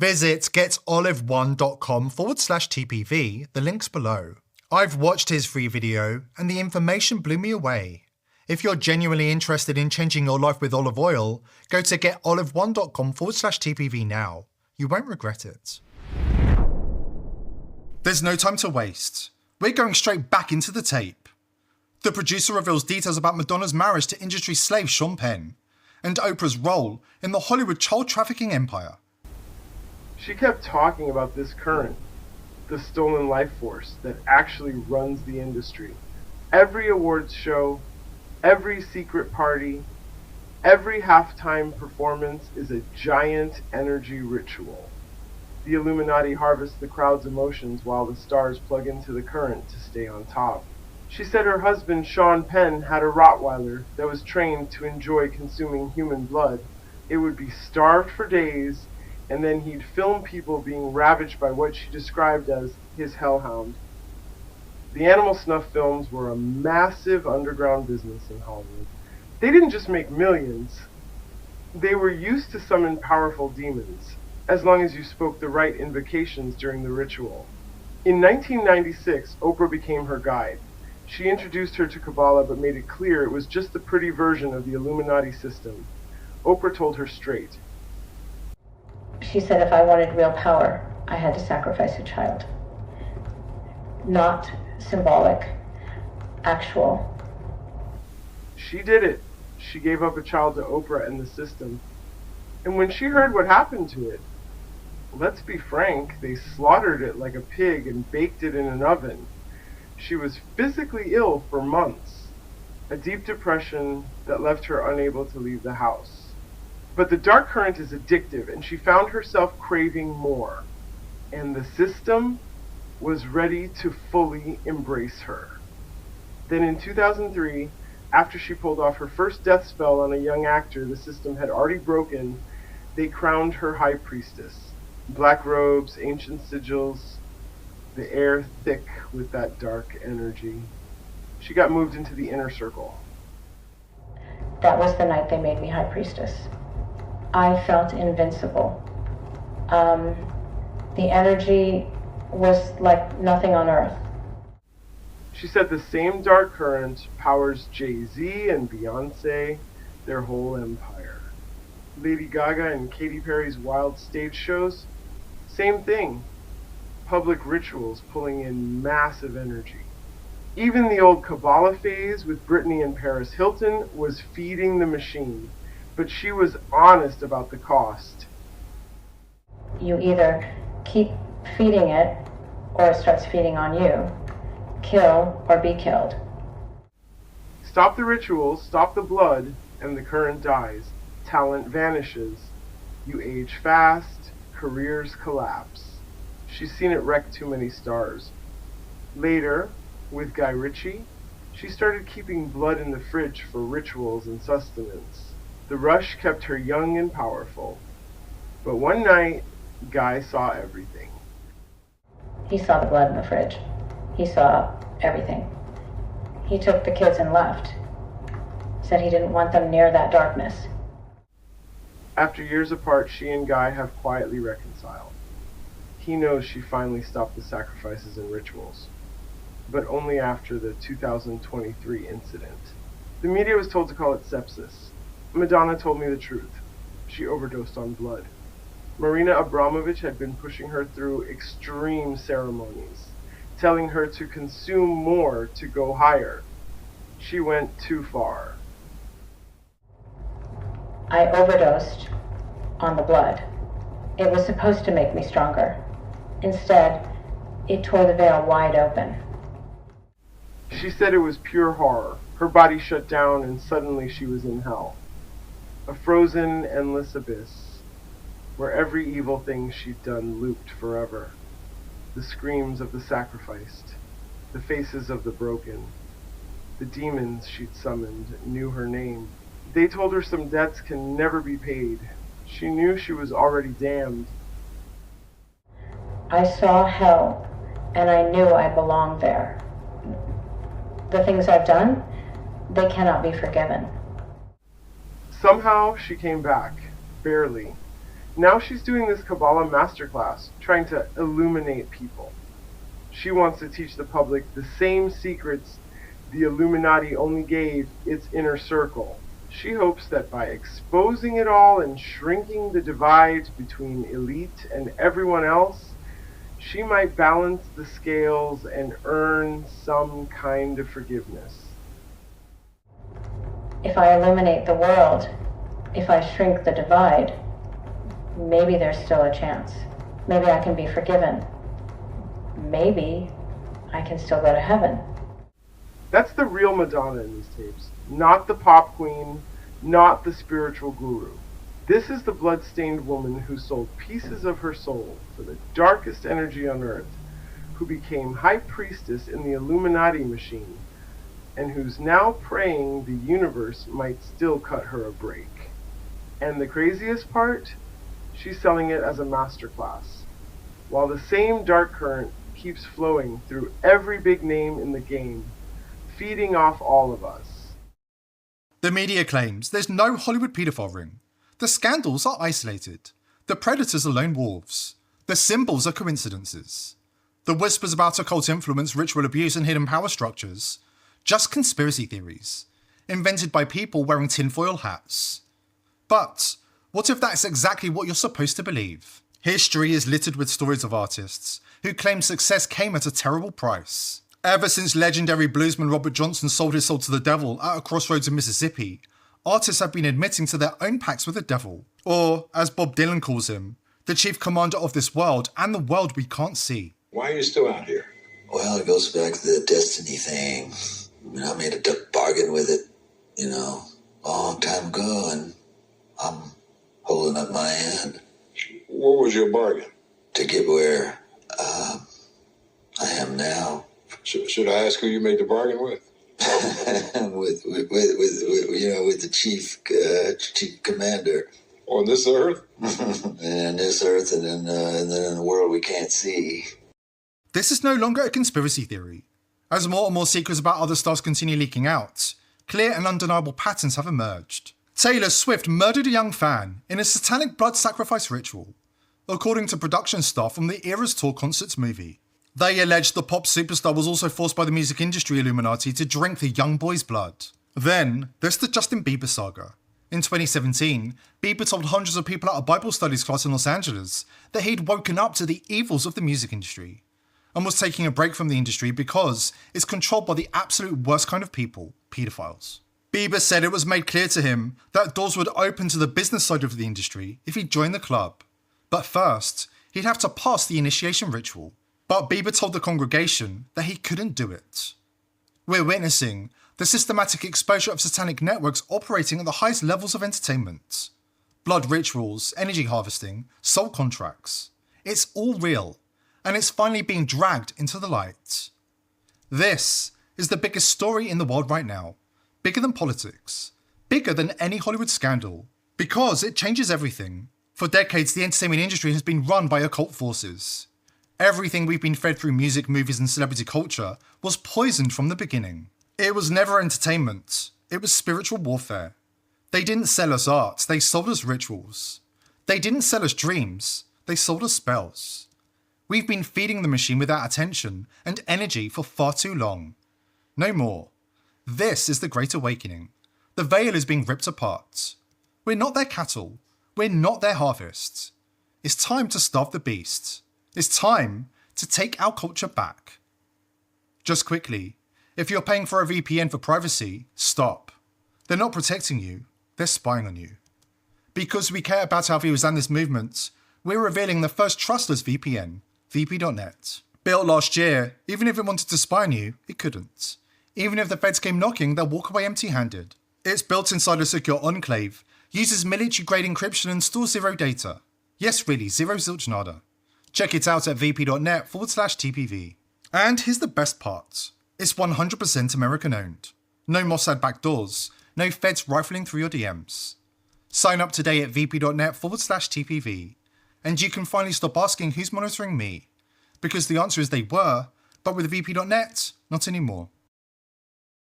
Visit getolive1.com/TPV, the link's below. I've watched his free video and the information blew me away. If you're genuinely interested in changing your life with olive oil, go to getolive1.com/TPV now. You won't regret it. There's no time to waste. We're going straight back into the tape. The producer reveals details about Madonna's marriage to industry slave Sean Penn and Oprah's role in the Hollywood child trafficking empire. She kept talking about this current, the stolen life force that actually runs the industry. Every awards show, every secret party, every halftime performance is a giant energy ritual. The Illuminati harvest the crowd's emotions while the stars plug into the current to stay on top. She said her husband, Sean Penn, had a Rottweiler that was trained to enjoy consuming human blood. It would be starved for days, and then he'd film people being ravaged by what she described as his hellhound. The animal snuff films were a massive underground business in Hollywood. They didn't just make millions. They were used to summon powerful demons, as long as you spoke the right invocations during the ritual. In 1996, Oprah became her guide. She introduced her to Kabbalah but made it clear it was just a pretty version of the Illuminati system. Oprah told her straight. She said if I wanted real power, I had to sacrifice a child. Not symbolic, actual. She did it. She gave up a child to Oprah and the system. And when she heard what happened to it, let's be frank, they slaughtered it like a pig and baked it in an oven. She was physically ill for months, a deep depression that left her unable to leave the house. But the dark current is addictive, and she found herself craving more. And the system was ready to fully embrace her. Then in 2003, after she pulled off her first death spell on a young actor the system had already broken, they crowned her high priestess. Black robes, ancient sigils, the air thick with that dark energy. She got moved into the inner circle. That was the night they made me high priestess. I felt invincible. The energy was like nothing on earth. She said the same dark current powers Jay-Z and Beyonce, their whole empire. Lady Gaga and Katy Perry's wild stage shows, same thing. Public rituals pulling in massive energy. Even the old Kabbalah phase with Britney and Paris Hilton was feeding the machine, but she was honest about the cost. You either keep feeding it or it starts feeding on you. Kill or be killed. Stop the rituals, stop the blood, and the current dies. Talent vanishes. You age fast, careers collapse. She's seen it wreck too many stars. Later, with Guy Ritchie, she started keeping blood in the fridge for rituals and sustenance. The rush kept her young and powerful. But one night, Guy saw everything. He saw the blood in the fridge. He saw everything. He took the kids and left. Said he didn't want them near that darkness. After years apart, she and Guy have quietly reconciled. He knows she finally stopped the sacrifices and rituals, but only after the 2023 incident. The media was told to call it sepsis. Madonna told me the truth. She overdosed on blood. Marina Abramovich had been pushing her through extreme ceremonies, telling her to consume more to go higher. She went too far. I overdosed on the blood. It was supposed to make me stronger. Instead, it tore the veil wide open. She said it was pure horror. Her body shut down and suddenly she was in hell. A frozen, endless abyss, where every evil thing she'd done looped forever. The screams of the sacrificed, the faces of the broken, the demons she'd summoned knew her name. They told her some debts can never be paid. She knew she was already damned. I saw hell, and I knew I belonged there. The things I've done, they cannot be forgiven. Somehow she came back, barely. Now she's doing this Kabbalah masterclass, trying to illuminate people. She wants to teach the public the same secrets the Illuminati only gave its inner circle. She hopes that by exposing it all and shrinking the divide between elite and everyone else, she might balance the scales and earn some kind of forgiveness. If I illuminate the world, if I shrink the divide, maybe there's still a chance. Maybe I can be forgiven. Maybe I can still go to heaven. That's the real Madonna in these tapes, not the pop queen, not the spiritual guru. This is the blood-stained woman who sold pieces of her soul for the darkest energy on earth, who became high priestess in the Illuminati machine, and who's now praying the universe might still cut her a break. And the craziest part? She's selling it as a masterclass, while the same dark current keeps flowing through every big name in the game, feeding off all of us. The media claims there's no Hollywood paedophile ring. The scandals are isolated. The predators are lone wolves. The symbols are coincidences. The whispers about occult influence, ritual abuse, and hidden power structures, just conspiracy theories, invented by people wearing tinfoil hats. But what if that's exactly what you're supposed to believe? History is littered with stories of artists who claim success came at a terrible price. Ever since legendary bluesman Robert Johnson sold his soul to the devil at a crossroads in Mississippi, artists have been admitting to their own pacts with the devil, or, as Bob Dylan calls him, the chief commander of this world and the world we can't see. Why are you still out here? Well, it goes back to the destiny thing. I made a bargain with it, a long time ago, and I'm holding up my end. What was your bargain? To get where I am now. Should I ask who you made the bargain with? with the chief commander. On this earth? And this earth, and then in the world we can't see. This is no longer a conspiracy theory. As more and more secrets about other stars continue leaking out, clear and undeniable patterns have emerged. Taylor Swift murdered a young fan in a satanic blood sacrifice ritual, according to production staff from the Eras Tour concerts movie. They alleged the pop superstar was also forced by the music industry Illuminati to drink the young boy's blood. Then, there's the Justin Bieber saga. In 2017, Bieber told hundreds of people at a Bible studies class in Los Angeles that he'd woken up to the evils of the music industry, and was taking a break from the industry because it's controlled by the absolute worst kind of people, pedophiles. Bieber said it was made clear to him that doors would open to the business side of the industry if he joined the club. But first, he'd have to pass the initiation ritual. But Bieber told the congregation that he couldn't do it. We're witnessing the systematic exposure of satanic networks operating at the highest levels of entertainment. Blood rituals, energy harvesting, soul contracts. It's all real, and it's finally being dragged into the light. This is the biggest story in the world right now. Bigger than politics. Bigger than any Hollywood scandal. Because it changes everything. For decades, the entertainment industry has been run by occult forces. Everything we've been fed through music, movies, and celebrity culture was poisoned from the beginning. It was never entertainment. It was spiritual warfare. They didn't sell us art, they sold us rituals. They didn't sell us dreams, they sold us spells. We've been feeding the machine without attention and energy for far too long. No more. This is the Great Awakening. The veil is being ripped apart. We're not their cattle. We're not their harvest. It's time to starve the beast. It's time to take our culture back. Just quickly, if you're paying for a VPN for privacy, stop. They're not protecting you, they're spying on you. Because we care about our viewers and this movement, we're revealing the first trustless VPN, VP.net. Built last year, even if it wanted to spy on you, it couldn't. Even if the feds came knocking, they'll walk away empty-handed. It's built inside a secure enclave, uses military-grade encryption and stores zero data. Yes, really, zero zilch nada. Check it out at vp.net/TPV. And here's the best part. It's 100% American-owned. No Mossad backdoors, no feds rifling through your DMs. Sign up today at vp.net/TPV. And you can finally stop asking who's monitoring me. Because the answer is they were, but with vp.net, not anymore.